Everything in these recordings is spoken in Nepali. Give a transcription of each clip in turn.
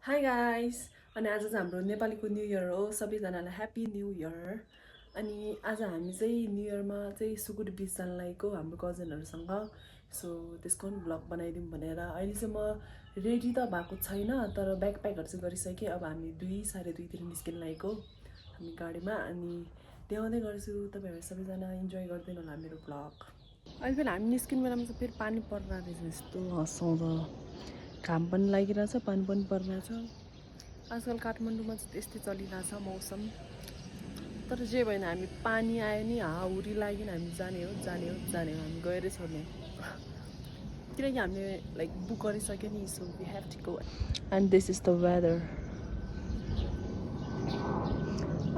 हाई गाइस अनि आज चाहिँ हाम्रो नेपालीको न्यू इयर हो सबैजनालाई ह्याप्पी न्यू इयर अनि आज हामी चाहिँ न्यू इयरमा चाहिँ सुकुटी बिच जान लागेको हाम्रो कजनहरूसँग सो त्यसको पनि भ्लग बनाइदिउँ भनेर अहिले चाहिँ म रेडी त भएको छैन तर ब्याकप्याकहरू चाहिँ गरिसकेँ अब हामी 2:30 निस्किन लागेको हामी गाडीमा अनि देखाउँदै गर्छु तपाईँहरू सबैजना इन्जोय गर्दैन होला मेरो भ्लग अहिले फेरि हामी निस्किने बेलामा चाहिँ फेरि पानी परिरहेको रहेछ यस्तो हँसाउँदा घाम पनि लागिरहेछ पानी पनि परिरहेछ आजकल काठमाडौँमा चाहिँ त्यस्तै चलिरहेछ मौसम तर जे भएन हामी पानी आयो नि हाउरी लाग्यो नि हामी जाने हो हामी गएरै छोड्ने किनकि हामीले लाइक बुक गरिसक्यो नि so we have to go and this is the weather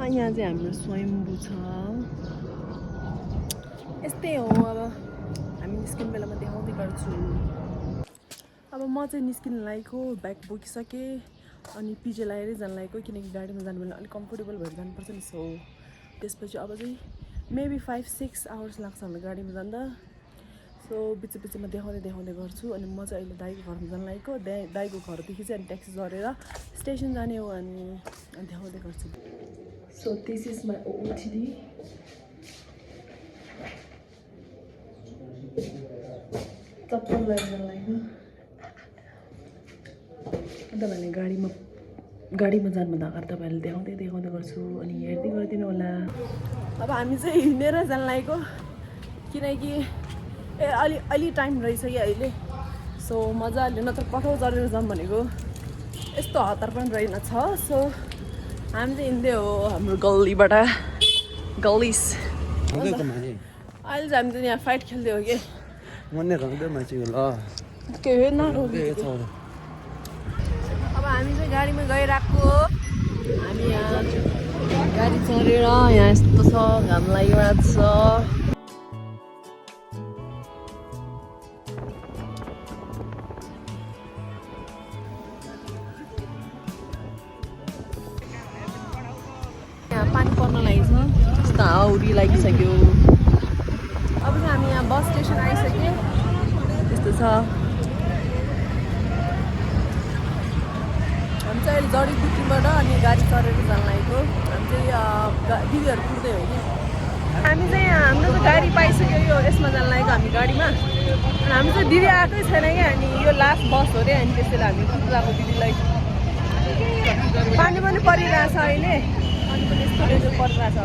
यहाँ चाहिँ हाम्रो स्वयम्भू छ यस्तै हो अब हामी निस्किने बेलामा देखाउँदै गर्छु अब म चाहिँ निस्किन लागेको ब्याग बोकिसकेँ अनि पिजे लगाएरै जान लागेको किनकि गाडीमा जानु बेला अलिक कम्फोर्टेबल भएर जानुपर्छ नि सो त्यसपछि अब चाहिँ मेबी 5-6 आवर्स लाग्छ हाम्रो गाडीमा जाँदा सो बिचमा देखाउँदै गर्छु अनि म चाहिँ अहिले दाइको घरमा जान लागेको दाइको घरदेखि चाहिँ अनि ट्याक्सी झरेर स्टेसन जाने हो अनि देखाउँदै गर्छु सो दिस इज माई ओटिडी चप्पल लगाएर जान लागेको तपाईँहरूले गाडीमा जानुभन्दा अगाडि तपाईँहरूले देखाउँदै गर्छु अनि हेर्दै गरिदिनु होला अब हामी चाहिँ हिँडेर जान लागेको किनकि अलि टाइम रहिसक्यो अहिले सो मजाले नत्र पठाउ चढेर जाऊँ भनेको यस्तो हतार पनि रहेनछ सो हामी चाहिँ हिँड्दै हो हाम्रो गल्लीबाट गल्लिस अहिले चाहिँ हामी चाहिँ यहाँ फाइट खेल्दै हो कि के अब हामी चाहिँ गाडीमा गइरहेको हामी यहाँ गाडी चढेर यहाँ यस्तो छ घाम लागिरहेको छ यहाँ पानी पर्न लागेको छ यस्तो हाउरी लागिसक्यो अब चाहिँ हामी यहाँ बस स्टेसन आइसक्यो यस्तो छ हामी चाहिँ अहिले जडीबुटीबाट अनि गाडी चढेर जान लागेको हामी चाहिँ दिदीहरू पुग्दै हो कि हामी चाहिँ हाम्रो चाहिँ गाडी पाइसक्यो यो यसमा जान लागेको हामी गाडीमा अनि हामी चाहिँ दिदी आएकै छैन क्या अनि यो लास्ट बस हो अरे अनि त्यसैले हामी पुग्दाको दिदीलाई पानी पनि परिरहेछ अहिले अनि पनि यस्तो रेजो परिरहेछ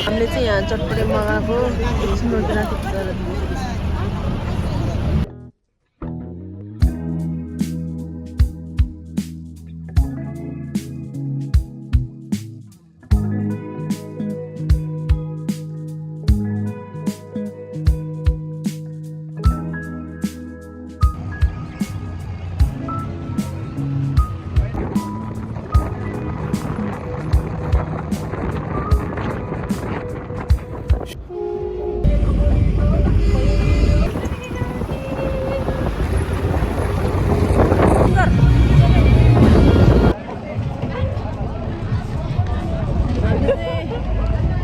हामीले चाहिँ यहाँ चटपटे मगाएको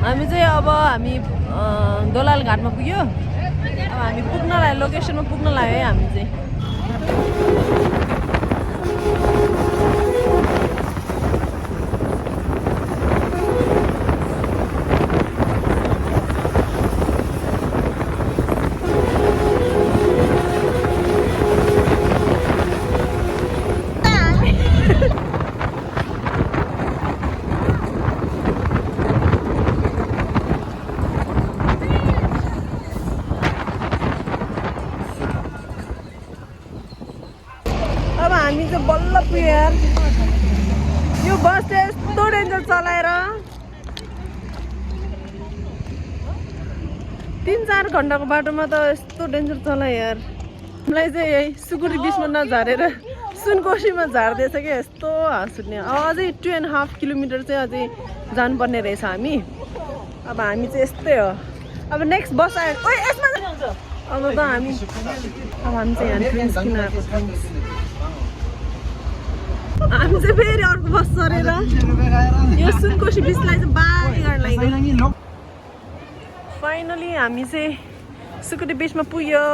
हामी चाहिँ अब हामी दोलाल घाटमा पुग्यो अब हामी पुग्न लाग्यो लोकेसनमा पुग्न लाग्यो है हामी चाहिँ हामी चाहिँ बल्ल पुग्यो यार यो बस चाहिँ यस्तो डेन्जर चलाएर 3-4 घन्टाको बाटोमा त यस्तो डेन्जर चलायो यार मलाई चाहिँ यही सुकुटी बिचमा नझरेर सुनकोशीमा झार्दैछ क्या यस्तो हाँस उठ्ने अझै 2.5 किलोमिटर चाहिँ अझै जानुपर्ने रहेछ हामी अब हामी चाहिँ यस्तै हो अब नेक्स्ट बस आयो ओइ यसमा अब त हामी चाहिँ यहाँ ड्रिङ्क्स किन आएको हामी चाहिँ फेरि अर्को बस चढेर यो सुनकोशी बिचलाई चाहिँ बारी गर्न लाग्यो फाइनली हामी चाहिँ सुकुटी बिचमा पुग्यो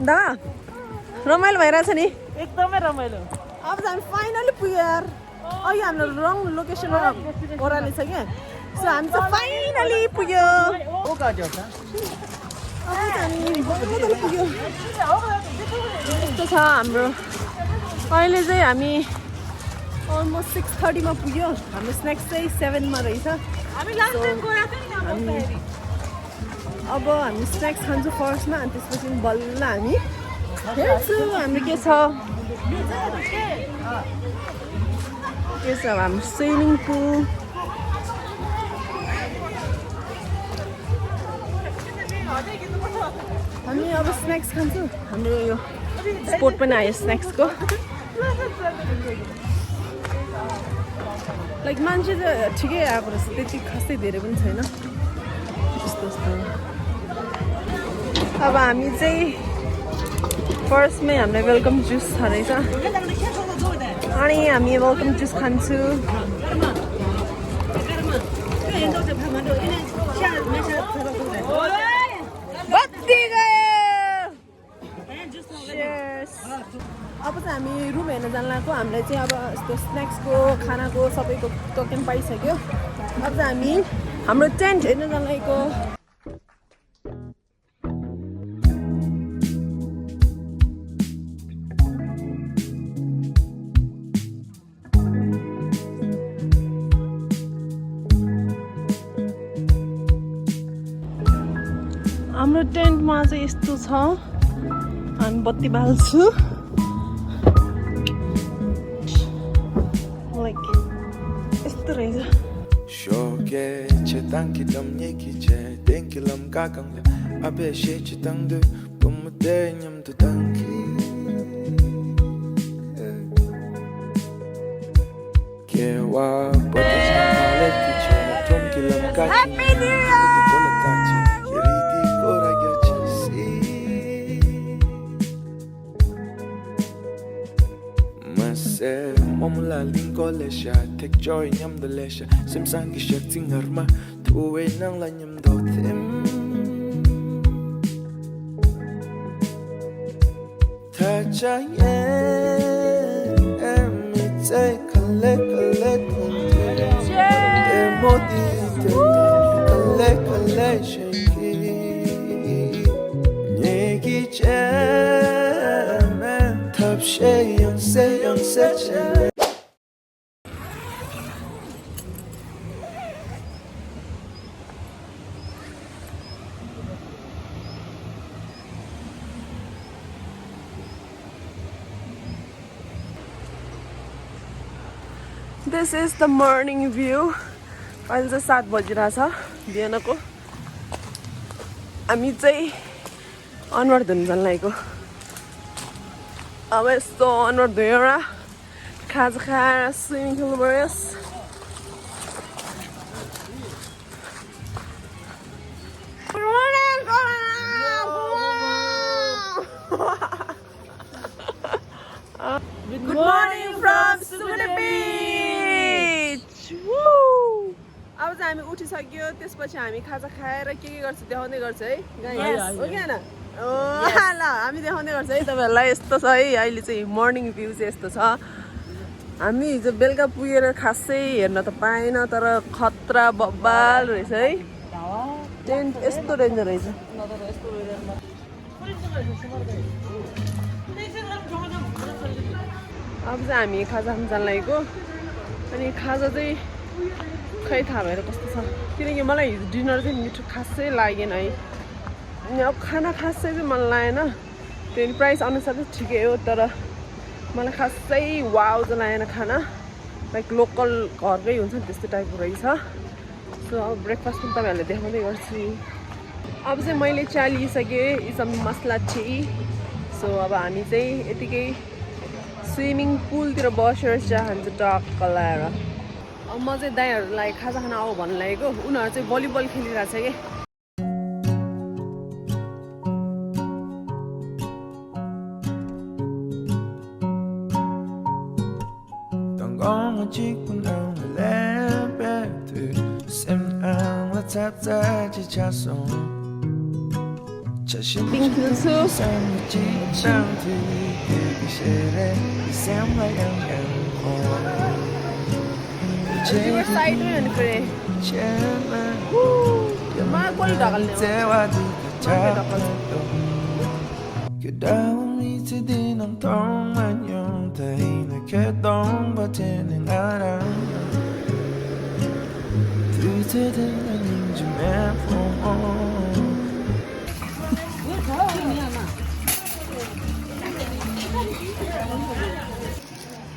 दा रमाइलो भइरहेछ नि एकदमै रमाइलो अब चाहिँ हामी फाइनली पुग्यो यार अघि हाम्रो रङ लोकेसनमा ओह्राले छ क्या सो हामी चाहिँ फाइनली पुग्यो अब चाहिँ हामी मजाले पुग्यो यस्तो छ हाम्रो अहिले चाहिँ हामी अलमोस्ट 6:30 मा पुग्यो हाम्रो स्न्याक्स चाहिँ 7 मा रहेछ अब हामी स्न्याक्स खान्छौँ फर्स्टमा अनि त्यसपछि बल्ल हामी हेर्छु हाम्रो के छ हाम्रो स्विमिङ पुल हामी अब स्न्याक्स खान्छौँ हाम्रो यो स्पोर्ट पनि आयो स्न्याक्सको लाइक मान्छे चाहिँ ठिकै आएको रहेछ त्यति खासै धेरै पनि छैन यस्तो अब हामी चाहिँ फर्स्टमै हामीलाई वेलकम जुस छ रहेछ अनि हामी वेलकम जुस खान्छु बत्ती गयो अब चाहिँ हामी रुम हेर्न जान लागेको हामीलाई चाहिँ अब यस्तो स्न्याक्सको खानाको सबैको टोकन पाइसक्यो अब चाहिँ हामी हाम्रो टेन्ट हेर्न जान लागेको हाम्रो टेन्टमा चाहिँ यस्तो छ हामी बत्ती बाल्छु लाइक यस्तो रहेछ Happy New Year! Momula lingo lesha take joy nyam the lesha sim sang gi shak ting harma tuwe nang la nyam do them ta cha ye me take collect emodi collect shake nyegi jam top shay young say This is the morning view. अहिले चाहिँ 7 बजिरहेछ बिहानको हामी चाहिँ अनुहार धुन जान लागेको अब यस्तो अनुहार धोएर खाजा खाएर स्विमिङ खेल्नु पर्यो Good morning from Sukuti Beach. Woo! अब चाहिँ हामी उठिसक्यो त्यसपछि हामी खाजा खाएर के गर्छ देखाउँदै गर्छ है गाइस हो कि हैन ओ ल हामी देखाउँदै गर्छ है तपाईहरुलाई यस्तो छ है अहिले चाहिँ मर्निङ भ्यू चाहिँ यस्तो छ हामी हिजो बेलुका पुगेर खासै हेर्न त पाएन तर खतरा बब्बाल रहेछ है टेन्ट यस्तो डेन्जर रहेछ अब चाहिँ हामी खाजा खान जान लागेको अनि खाजा चाहिँ खै थाहा भएर कस्तो छ किनकि मलाई हिजो डिनर चाहिँ मिठो खासै लागेन है अनि अब खाना खासै चाहिँ मलाई लागेन त्यो प्राइस अनुसार चाहिँ ठिकै हो तर मलाई खासै वाउ चाहिँ लागेन खाना लाइक लोकल घरकै हुन्छ नि त्यस्तो टाइपको रहेछ सो अब ब्रेकफास्ट पनि तपाईँहरूले देखाउँदै गर्छु अब चाहिँ मैले चिया लिइसकेँ is a masala tea so अब हामी चाहिँ यतिकै स्विमिङ पुलतिर बसेर चिया खान्छ टक्क लगाएर अब म चाहिँ दाइहरूलाई खाजा खान आऊ भन्नु लागेको उनीहरू चाहिँ भलिबल खेलिरहेको छ कि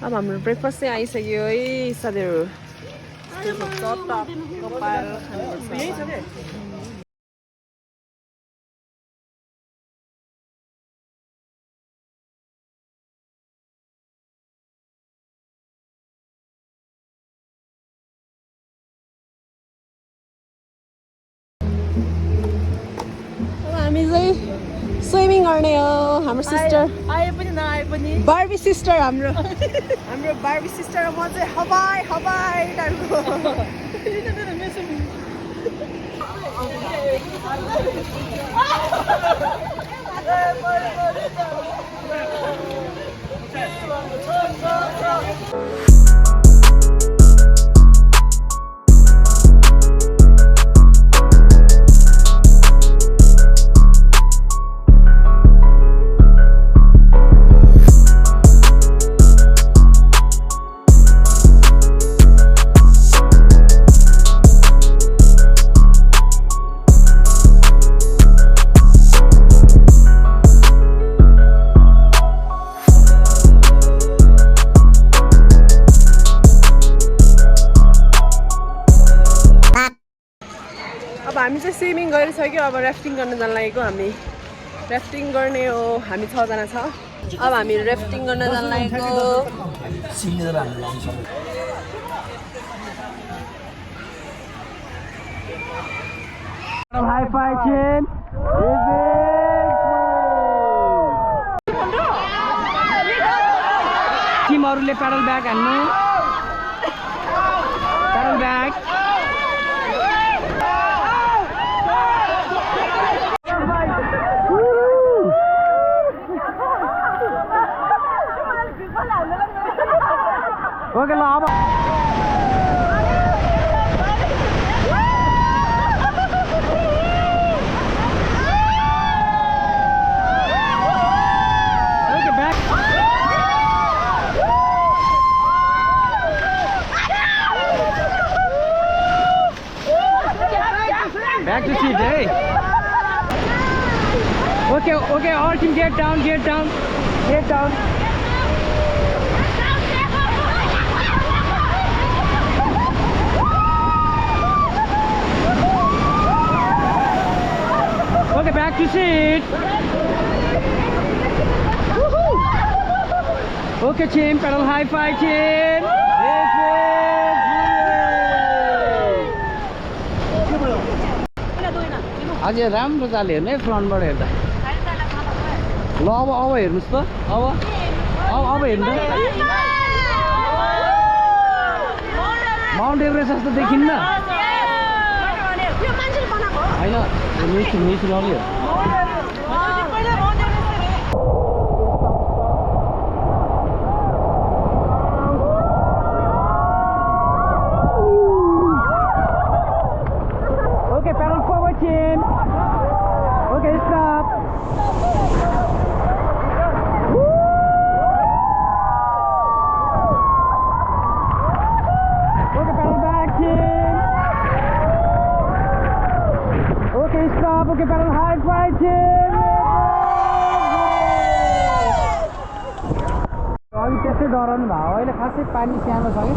अब हाम्रो ब्रेकफास्ट चाहिँ आइसक्यो है साथीहरू हामी चाहिँ स्विमिङ गर्ने हो हाम्रो सिस्टर आए पनि नआए पनि बार्बी सिस्टर हाम्रो बार्बी सिस्टर र म चाहिँ हवाई हवाई टाइपको हामी चाहिँ स्विमिङ गरिसक्यो अब राफ्टिङ गर्न जान लागेको हामी राफ्टिङ गर्ने हो हामी 6 जना छ अब हामी राफ्टिङ गर्न जान लागेको हाई फाइभ चेन टिमहरूले प्याडल ब्याग हान्नु प्याडल ब्याग ओके ल अब back to seat, hey? Okay, all team get down. Okay, back to seat. Okay, team, pedal high five, team. अझै राम्रो चाल हेर्नु है फ्रन्टबाट हेर्दा ल अब हेर्नुहोस् त अब हेर्नु माउन्ट एभरेस्ट जस्तो देखिन्न होइन मिस लग्यो डराउनु भयो अहिले खासै पानी सानो छ कि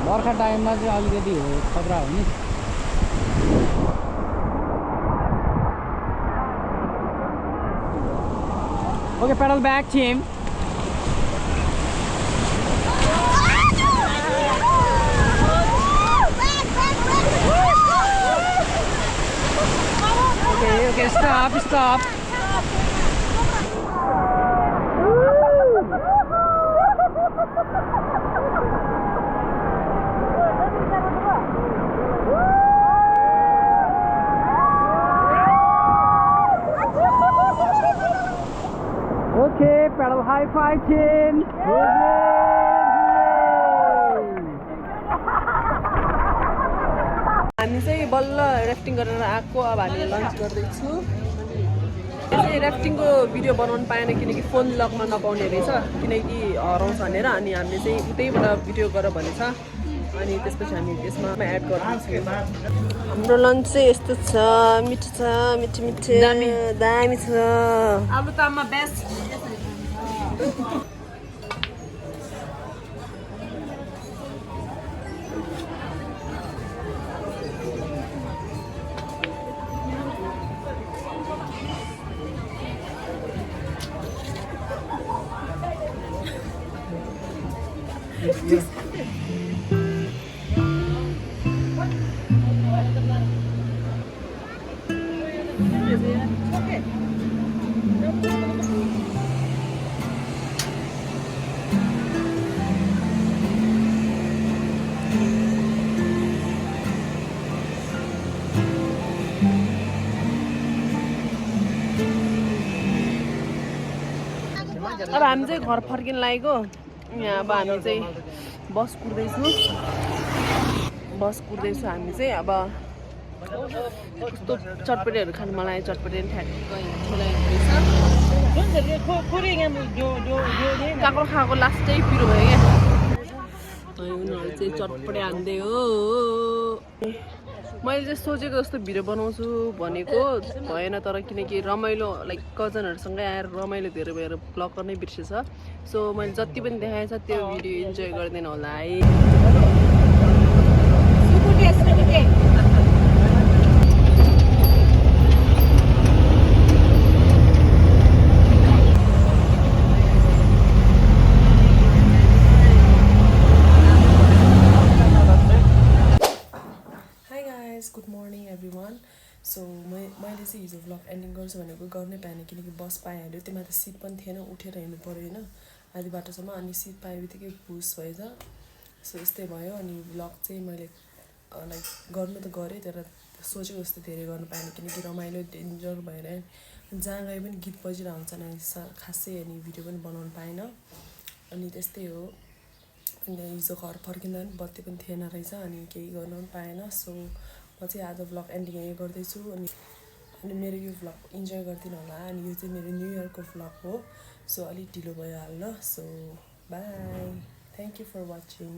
बर्खा टाइममा चाहिँ अलिकति खतरा हो नि Okay, pedal back, team. Okay, stop. Okay, pedal high five, team. हामी चाहिँ बल्ल ऱ्याफ्टिङ गरेर आएको अब हामी लन्च गर्दैछु चाहिँ ऱ्याफ्टिङको भिडियो बनाउनु पाएन किनकि फोन लगमा नपाउने रहेछ किनकि हराउँछ भनेर अनि हामीले चाहिँ उतैबाट भिडियो गर भनेछ अनि त्यसपछि हामी त्यसमा एड गर्दैछौँ हाम्रो लन्च चाहिँ यस्तो छ मिठो छ मिठो दामी छ आलु तामा बेस्ट अब हामी चाहिँ घर फर्किन लागेको यहाँ अब हामी चाहिँ बस कुर्दैछु हामी चाहिँ अब कस्तो चटपटेहरू खानु मलाई चटपटे काँक्रो खाएको लास्टै पिरो भयो क्या उनीहरू चाहिँ चटपटे हान्दै हो मैले चाहिँ सोचेको जस्तो भिडियो बनाउँछु भनेको भएन तर किनकि रमाइलो लाइक कजनहरूसँगै आएर रमाइलो धेरै भएर ब्लग गर्नै बिर्सेछ सो मैले जति पनि देखाएको छ त्यो भिडियो इन्जोय गर्दैन होला है गुड मर्निङ एभ्रिवान सो मैले चाहिँ हिजो भ्लग एन्डिङ गर्छु भनेको गर्नै पाएन किनकि बस पाइहाल्यो त्योमा त सिट पनि थिएन उठेर हिँड्नु पऱ्यो होइन आधी बाटोसम्म अनि सिट पाए बित्तिकै पुस भएछ सो यस्तै भयो अनि भ्लग चाहिँ मैले लाइक गर्नु त गरेँ तर सोचेको जस्तो धेरै गर्नु पाएन किनकि रमाइलो डेन्जर भएर जहाँ गए पनि गीत बजिरहेको हुन्छ अनि खासै अनि भिडियो पनि बनाउनु पाएन अनि त्यस्तै हो अनि हिजो घर फर्किँदा पनि बत्ती पनि थिएन रहेछ अनि केही गर्नु पनि पाएन सो म चाहिँ आज भ्लग एन्डिङ यही गर्दैछु अनि मेरो यो भ्लग इन्जोय गरिदिनु होला अनि यो चाहिँ मेरो न्यू इयरको भ्लग हो सो अलिक ढिलो भयो हाल्न so bye thank you for watching